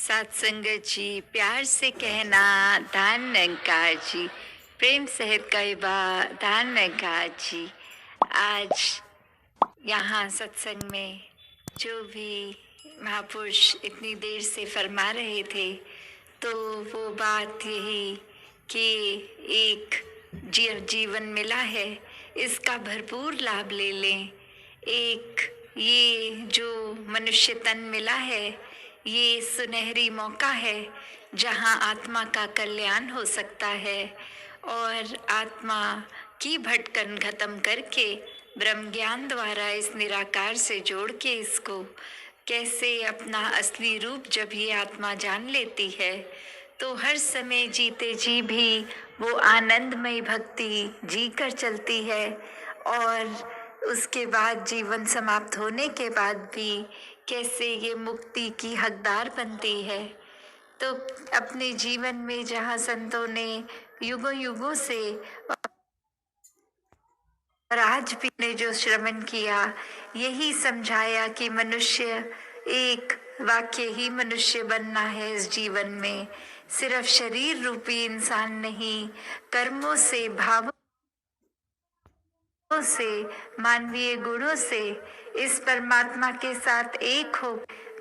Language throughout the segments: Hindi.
सत्संगत जी, प्यार से कहना दान निरंकार जी, प्रेम सहित कहवा दान निरंकार जी। आज यहाँ सत्संग में जो भी महापुरुष इतनी देर से फरमा रहे थे, तो वो बात यही कि एक जीवन मिला है, इसका भरपूर लाभ ले लें। एक ये जो मनुष्य तन मिला है, ये सुनहरी मौका है जहाँ आत्मा का कल्याण हो सकता है और आत्मा की भटकन खत्म करके ब्रह्म ज्ञान द्वारा इस निराकार से जोड़ के इसको कैसे अपना असली रूप जब ये आत्मा जान लेती है, तो हर समय जीते जी भी वो आनंदमय भक्ति जी कर चलती है और उसके बाद जीवन समाप्त होने के बाद भी कैसे ये मुक्ति की हकदार बनती है। तो अपने जीवन में जहाँ संतों ने युगों युगों से और आज भी ने जो श्रवण किया, यही समझाया कि मनुष्य एक वाक्य ही मनुष्य बनना है इस जीवन में। सिर्फ शरीर रूपी इंसान नहीं, कर्मों से, भावों से, मानवीय गुणों से इस परमात्मा के साथ एक हो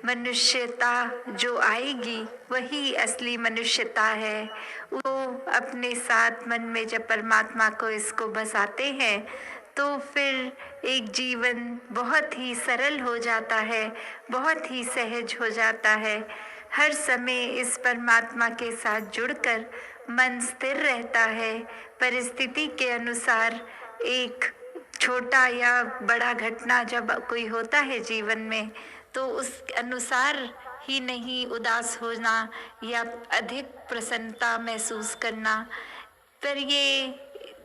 मनुष्यता जो आएगी, वही असली मनुष्यता है। वो अपने साथ मन में जब परमात्मा को इसको बसाते हैं, तो फिर एक जीवन बहुत ही सरल हो जाता है, बहुत ही सहज हो जाता है। हर समय इस परमात्मा के साथ जुड़कर मन स्थिर रहता है। परिस्थिति के अनुसार एक छोटा या बड़ा घटना जब कोई होता है जीवन में, तो उस अनुसार ही नहीं उदास होना या अधिक प्रसन्नता महसूस करना। पर ये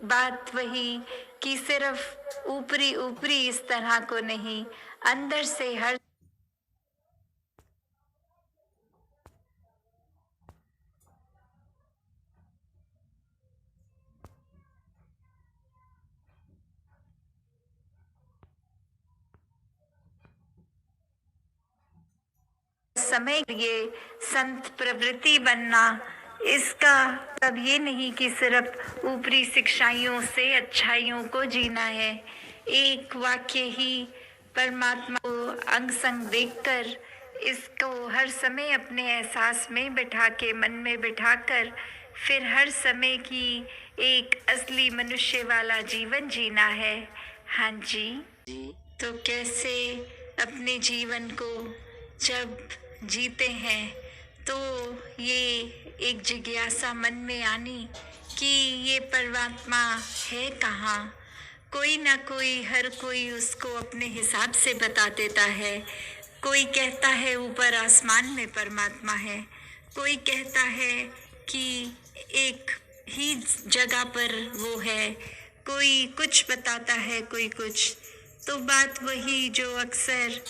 बात वही कि सिर्फ ऊपरी ऊपरी इस तरह को नहीं, अंदर से हर समय ये संत प्रवृत्ति बनना, इसका मतलब ये नहीं कि सिर्फ ऊपरी शिक्षाइयों से अच्छाइयों को जीना है। एक वाक्य ही परमात्मा को अंग संग देखकर इसको हर समय अपने एहसास में बिठा के, मन में बिठाकर फिर हर समय की एक असली मनुष्य वाला जीवन जीना है। हाँ जी। तो कैसे अपने जीवन को जब जीते हैं, तो ये एक जिज्ञासा मन में आनी कि ये परमात्मा है कहाँ। कोई ना कोई, हर कोई उसको अपने हिसाब से बता देता है। कोई कहता है ऊपर आसमान में परमात्मा है, कोई कहता है कि एक ही जगह पर वो है, कोई कुछ बताता है, कोई कुछ। तो बात वही जो अक्सर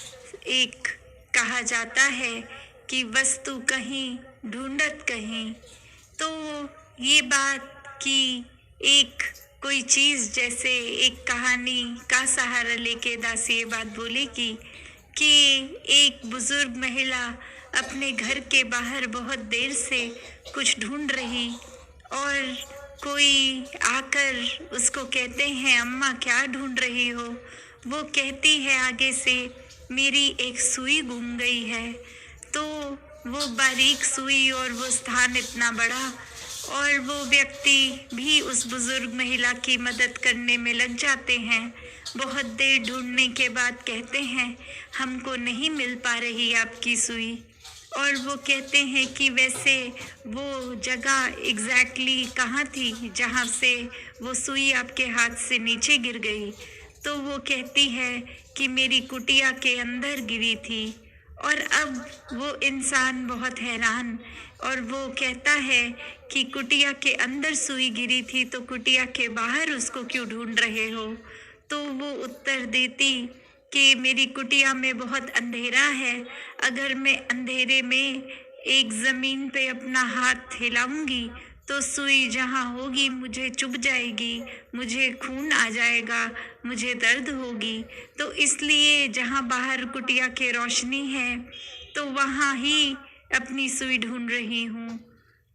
एक कहा जाता है कि वस्तु कहीं ढूंढत कहीं। तो ये बात कि एक कोई चीज़, जैसे एक कहानी का सहारा लेके दासी ये बात बोली कि एक बुजुर्ग महिला अपने घर के बाहर बहुत देर से कुछ ढूंढ रही और कोई आकर उसको कहते हैं, अम्मा क्या ढूंढ रही हो? वो कहती है आगे से, मेरी एक सुई गुम गई है। तो वो बारीक सुई और वो स्थान इतना बड़ा, और वो व्यक्ति भी उस बुजुर्ग महिला की मदद करने में लग जाते हैं। बहुत देर ढूंढने के बाद कहते हैं, हमको नहीं मिल पा रही आपकी सुई। और वो कहते हैं कि वैसे वो जगह एग्जैक्टली कहाँ थी जहाँ से वो सुई आपके हाथ से नीचे गिर गई? तो वो कहती है कि मेरी कुटिया के अंदर गिरी थी। और अब वो इंसान बहुत हैरान, और वो कहता है कि कुटिया के अंदर सुई गिरी थी, तो कुटिया के बाहर उसको क्यों ढूंढ रहे हो? तो वो उत्तर देती कि मेरी कुटिया में बहुत अंधेरा है, अगर मैं अंधेरे में एक ज़मीन पे अपना हाथ हिलाऊंगी तो सुई जहाँ होगी मुझे चुभ जाएगी, मुझे खून आ जाएगा, मुझे दर्द होगी। तो इसलिए जहाँ बाहर कुटिया के रोशनी है, तो वहाँ ही अपनी सुई ढूंढ रही हूँ।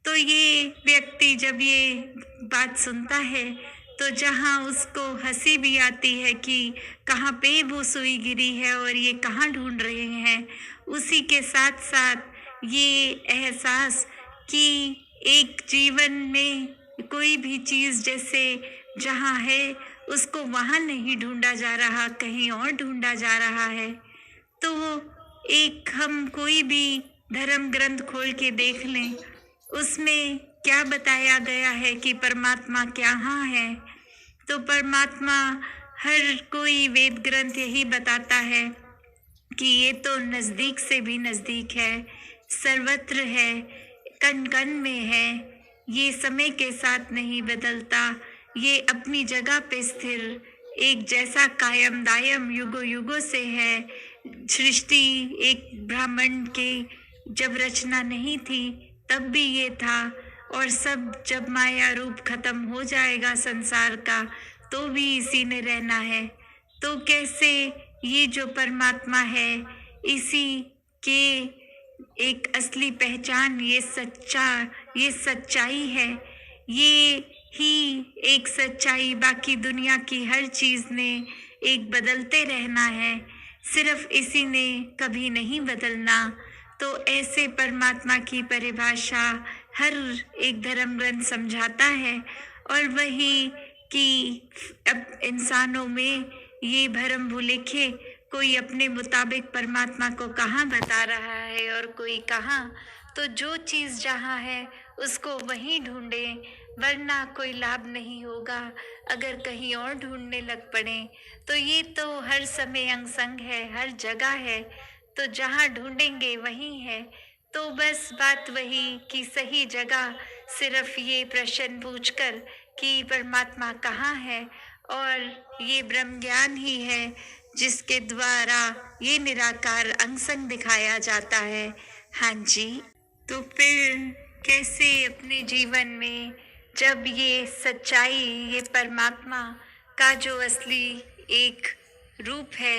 तो ये व्यक्ति जब ये बात सुनता है तो जहाँ उसको हंसी भी आती है कि कहाँ पे वो सुई गिरी है और ये कहाँ ढूंढ रहे हैं, उसी के साथ साथ ये एहसास कि एक जीवन में कोई भी चीज़ जैसे जहाँ है उसको वहाँ नहीं ढूंढा जा रहा, कहीं और ढूंढा जा रहा है। तो एक हम कोई भी धर्म ग्रंथ खोल के देख लें, उसमें क्या बताया गया है कि परमात्मा कहाँ है, तो परमात्मा हर कोई वेद ग्रंथ यही बताता है कि ये तो नज़दीक से भी नज़दीक है, सर्वत्र है, कण कण में है, ये समय के साथ नहीं बदलता, ये अपनी जगह पे स्थिर एक जैसा कायम दायम युगों युगों से है। सृष्टि एक ब्रह्मांड की जब रचना नहीं थी तब भी ये था, और सब जब माया रूप खत्म हो जाएगा संसार का तो भी इसी ने रहना है। तो कैसे ये जो परमात्मा है इसी के एक असली पहचान ये सच्चाई है, ये ही एक सच्चाई, बाकी दुनिया की हर चीज़ ने एक बदलते रहना है, सिर्फ इसी ने कभी नहीं बदलना। तो ऐसे परमात्मा की परिभाषा हर एक धर्म ग्रंथ समझाता है, और वही कि अब इंसानों में ये भरम भुलेखे कोई अपने मुताबिक परमात्मा को कहाँ बता रहा है और कोई कहाँ। तो जो चीज़ जहाँ है उसको वहीं ढूंढे, वरना कोई लाभ नहीं होगा अगर कहीं और ढूंढने लग पड़े। तो ये तो हर समय अंग संग है, हर जगह है, तो जहाँ ढूंढेंगे वहीं है। तो बस बात वही कि सही जगह सिर्फ ये प्रश्न पूछकर कि परमात्मा कहाँ है, और ये ब्रह्म ज्ञान ही है जिसके द्वारा ये निराकार अंग संग दिखाया जाता है। हाँ जी। तो फिर कैसे अपने जीवन में जब ये सच्चाई, ये परमात्मा का जो असली एक रूप है,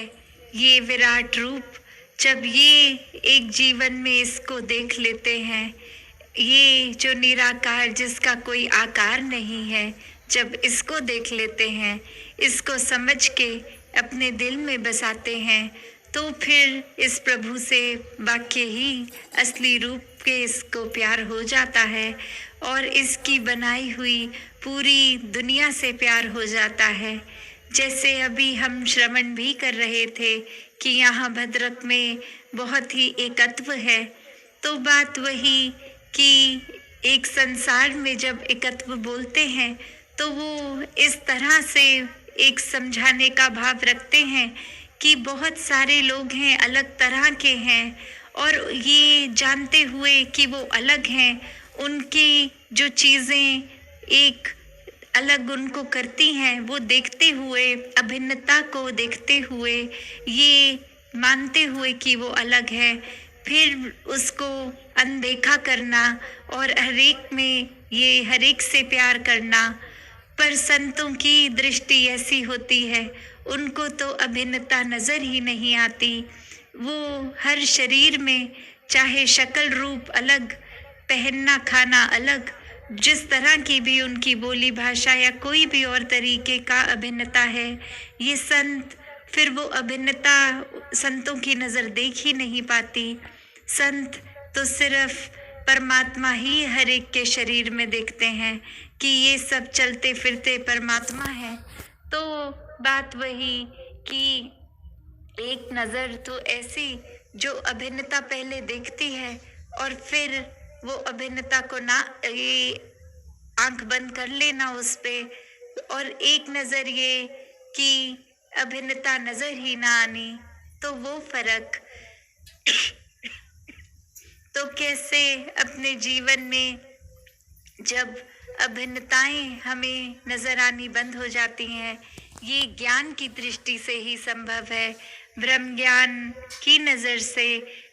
ये विराट रूप, जब ये एक जीवन में इसको देख लेते हैं, ये जो निराकार जिसका कोई आकार नहीं है, जब इसको देख लेते हैं, इसको समझ के अपने दिल में बसाते हैं, तो फिर इस प्रभु से वाकई ही असली रूप के इसको प्यार हो जाता है, और इसकी बनाई हुई पूरी दुनिया से प्यार हो जाता है। जैसे अभी हम श्रवण भी कर रहे थे कि यहाँ भद्रक में बहुत ही एकत्व है, तो बात वही कि एक संसार में जब एकत्व बोलते हैं तो वो इस तरह से एक समझाने का भाव रखते हैं कि बहुत सारे लोग हैं, अलग तरह के हैं, और ये जानते हुए कि वो अलग हैं, उनकी जो चीज़ें एक अलग उनको करती हैं, वो देखते हुए, अभिन्नता को देखते हुए, ये मानते हुए कि वो अलग है, फिर उसको अनदेखा करना और हरेक में ये हरेक से प्यार करना। पर संतों की दृष्टि ऐसी होती है, उनको तो अभिन्नता नज़र ही नहीं आती। वो हर शरीर में चाहे शक्ल रूप अलग, पहनना खाना अलग, जिस तरह की भी उनकी बोली भाषा या कोई भी और तरीके का अभिन्नता है, ये संत फिर वो अभिन्नता संतों की नज़र देख ही नहीं पाती। संत तो सिर्फ परमात्मा ही हर एक के शरीर में देखते हैं कि ये सब चलते फिरते परमात्मा है। तो बात वही कि एक नज़र तो ऐसी जो अभिन्नता पहले देखती है और फिर वो अभिन्नता को ना ये आंख बंद कर लेना उस पे, और एक नज़र ये कि अभिन्नता नज़र ही ना आनी, तो वो फर्क। तो कैसे अपने जीवन में जब अभिन्नताएं हमें नज़र आनी बंद हो जाती हैं, ये ज्ञान की दृष्टि से ही संभव है। ब्रह्म ज्ञान की नज़र से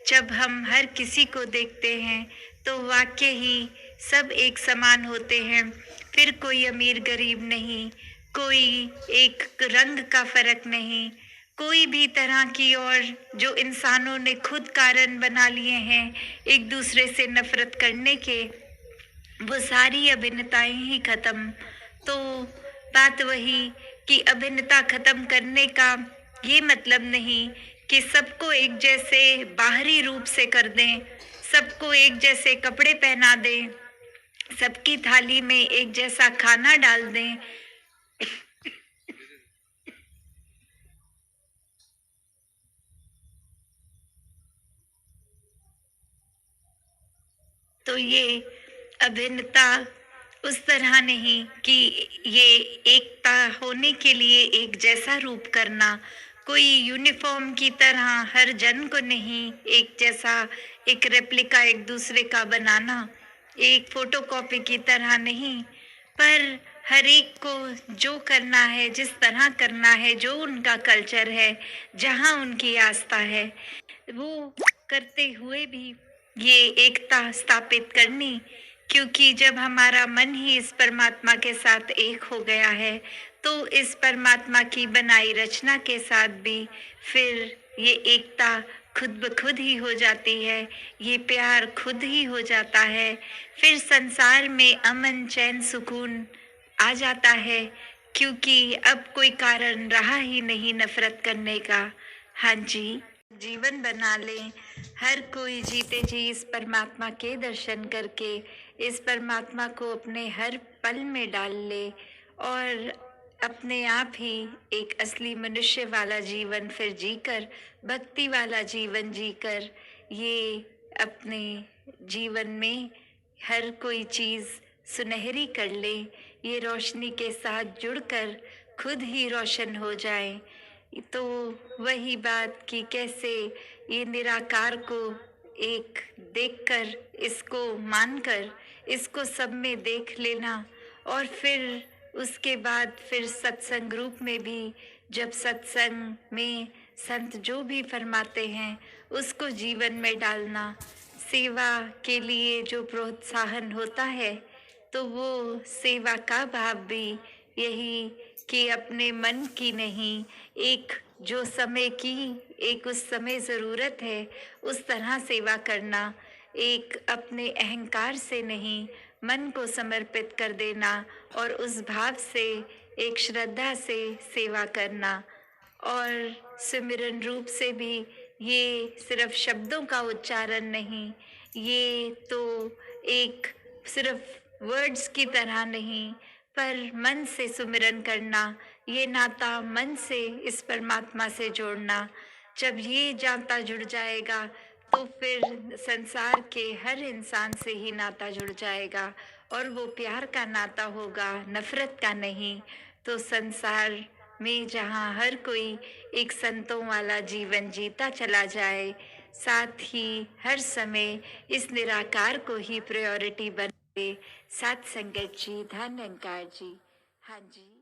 जब हम हर किसी को देखते हैं तो वाकई ही सब एक समान होते हैं, फिर कोई अमीर गरीब नहीं, कोई एक रंग का फ़र्क नहीं, कोई भी तरह की और जो इंसानों ने खुद कारण बना लिए हैं एक दूसरे से नफरत करने के, वो सारी अभिन्नताएं ही खत्म। तो बात वही कि अभिन्नता खत्म करने का ये मतलब नहीं कि सबको एक जैसे बाहरी रूप से कर दें, सबको एक जैसे कपड़े पहना दें, सबकी थाली में एक जैसा खाना डाल दें। तो ये अभिन्नता उस तरह नहीं कि ये एकता होने के लिए एक जैसा रूप करना, कोई यूनिफॉर्म की तरह हर जन को नहीं एक जैसा, एक रेप्लिका एक दूसरे का बनाना, एक फोटोकॉपी की तरह नहीं, पर हर एक को जो करना है, जिस तरह करना है, जो उनका कल्चर है, जहाँ उनकी आस्था है, वो करते हुए भी ये एकता स्थापित करनी। क्योंकि जब हमारा मन ही इस परमात्मा के साथ एक हो गया है, तो इस परमात्मा की बनाई रचना के साथ भी फिर ये एकता खुद ब खुद ही हो जाती है, ये प्यार खुद ही हो जाता है। फिर संसार में अमन चैन सुकून आ जाता है, क्योंकि अब कोई कारण रहा ही नहीं नफरत करने का। हाँ जी, जीवन बना लें, हर कोई जीते जी इस परमात्मा के दर्शन करके इस परमात्मा को अपने हर पल में डाल ले और अपने आप ही एक असली मनुष्य वाला जीवन फिर जीकर, भक्ति वाला जीवन जीकर, ये अपने जीवन में हर कोई चीज़ सुनहरी कर ले, ये रोशनी के साथ जुड़कर खुद ही रोशन हो जाए। तो वही बात कि कैसे ये निराकार को एक देखकर, इसको मानकर, इसको सब में देख लेना और फिर उसके बाद फिर सत्संग रूप में भी, जब सत्संग में संत जो भी फरमाते हैं उसको जीवन में डालना, सेवा के लिए जो प्रोत्साहन होता है, तो वो सेवा का भाव भी यही कि अपने मन की नहीं, एक जो समय की एक उस समय ज़रूरत है उस तरह सेवा करना, एक अपने अहंकार से नहीं, मन को समर्पित कर देना और उस भाव से एक श्रद्धा से सेवा करना। और सिमरन रूप से भी ये सिर्फ शब्दों का उच्चारण नहीं, ये तो एक सिर्फ वर्ड्स की तरह नहीं, पर मन से सुमिरन करना, ये नाता मन से इस परमात्मा से जोड़ना। जब ये नाता जुड़ जाएगा तो फिर संसार के हर इंसान से ही नाता जुड़ जाएगा और वो प्यार का नाता होगा, नफरत का नहीं। तो संसार में जहाँ हर कोई एक संतों वाला जीवन जीता चला जाए, साथ ही हर समय इस निराकार को ही प्रायोरिटी बने। साथ संगत जी, धन निरंकार जी। हाँ जी।